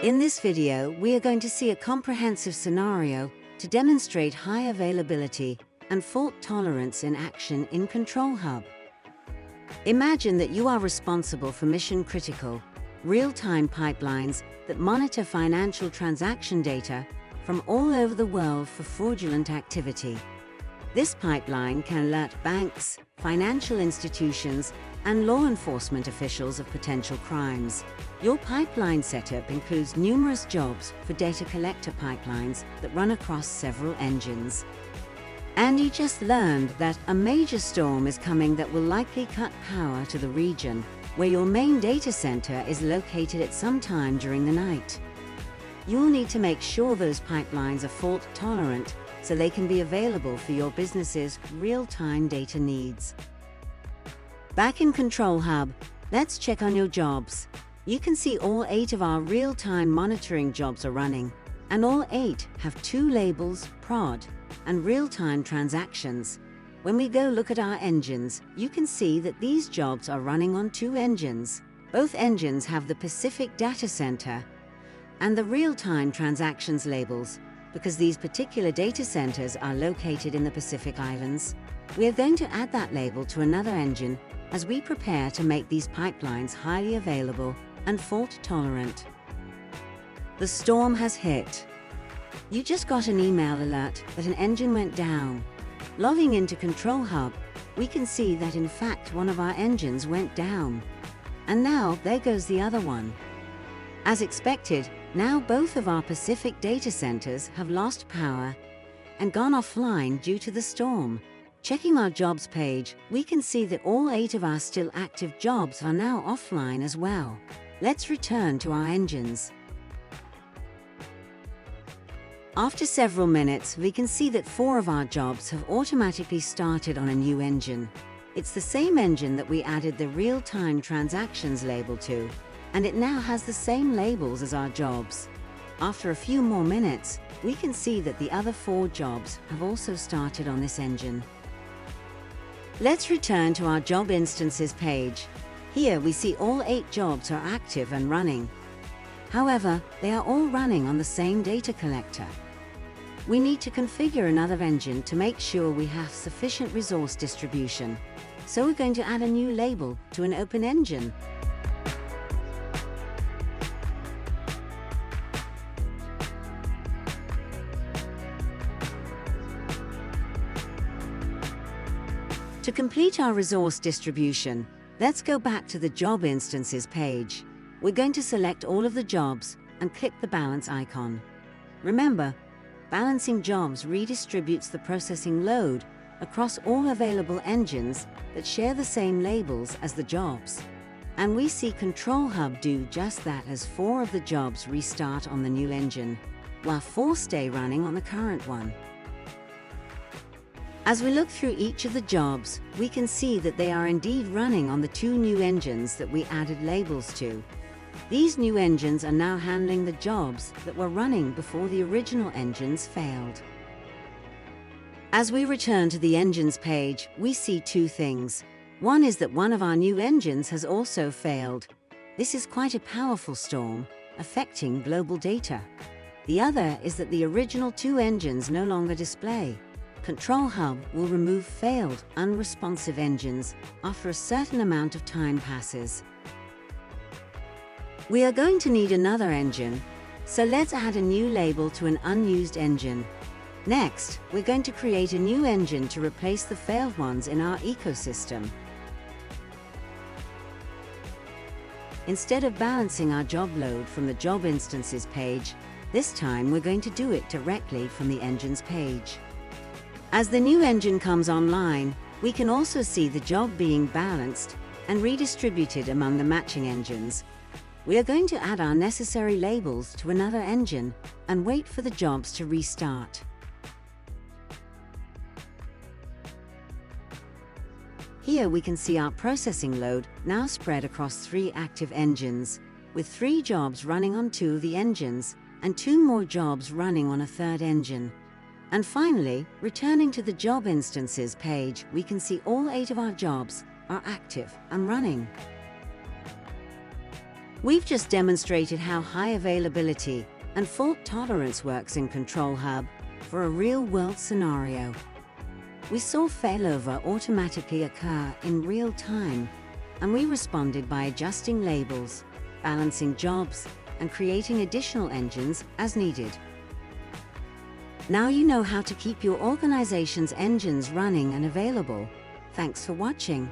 In this video, we are going to see a comprehensive scenario to demonstrate high availability and fault tolerance in action in Control Hub. Imagine that you are responsible for mission-critical, real-time pipelines that monitor financial transaction data from all over the world for fraudulent activity. This pipeline can alert banks, financial institutions, and law enforcement officials of potential crimes. Your pipeline setup includes numerous jobs for data collector pipelines that run across several engines. And you just learned that a major storm is coming that will likely cut power to the region where your main data center is located at some time during the night. You'll need to make sure those pipelines are fault tolerant so they can be available for your business's real-time data needs. Back in Control Hub, let's check on your jobs. You can see all 8 of our real-time monitoring jobs are running, and all 8 have 2 labels, prod, and real-time transactions. When we go look at our engines, you can see that these jobs are running on 2 engines. Both engines have the Pacific Data Center and the real-time transactions labels, because these particular data centers are located in the Pacific Islands. We are going to add that label to another engine as we prepare to make these pipelines highly available and fault-tolerant. The storm has hit. You just got an email alert that an engine went down. Logging into Control Hub, we can see that in fact one of our engines went down. And now there goes the other one. As expected, now both of our Pacific data centers have lost power and gone offline due to the storm. Checking our jobs page, we can see that all 8 of our still active jobs are now offline as well. Let's return to our engines. After several minutes, we can see that 4 of our jobs have automatically started on a new engine. It's the same engine that we added the real-time transactions label to, and it now has the same labels as our jobs. After a few more minutes, we can see that the other 4 jobs have also started on this engine. Let's return to our job instances page. Here we see all 8 jobs are active and running. However, they are all running on the same data collector. We need to configure another engine to make sure we have sufficient resource distribution. So we're going to add a new label to an open engine. To complete our resource distribution, let's go back to the Job Instances page. We're going to select all of the jobs and click the balance icon. Remember, balancing jobs redistributes the processing load across all available engines that share the same labels as the jobs. And we see Control Hub do just that as 4 of the jobs restart on the new engine, while 4 stay running on the current one. As we look through each of the jobs, we can see that they are indeed running on the 2 new engines that we added labels to. These new engines are now handling the jobs that were running before the original engines failed. As we return to the engines page, we see 2 things. One is that one of our new engines has also failed. This is quite a powerful storm, affecting global data. The other is that the original 2 engines no longer display. Control Hub will remove failed, unresponsive engines after a certain amount of time passes. We are going to need another engine, so let's add a new label to an unused engine. Next, we're going to create a new engine to replace the failed ones in our ecosystem. Instead of balancing our job load from the Job Instances page, this time we're going to do it directly from the Engines page. As the new engine comes online, we can also see the job being balanced and redistributed among the matching engines. We are going to add our necessary labels to another engine and wait for the jobs to restart. Here we can see our processing load now spread across 3 active engines, with 3 jobs running on 2 of the engines and 2 more jobs running on a 3rd engine. And finally, returning to the Job Instances page, we can see all 8 of our jobs are active and running. We've just demonstrated how high availability and fault tolerance works in Control Hub for a real-world scenario. We saw failover automatically occur in real time, and we responded by adjusting labels, balancing jobs, and creating additional engines as needed. Now you know how to keep your organization's engines running and available. Thanks for watching.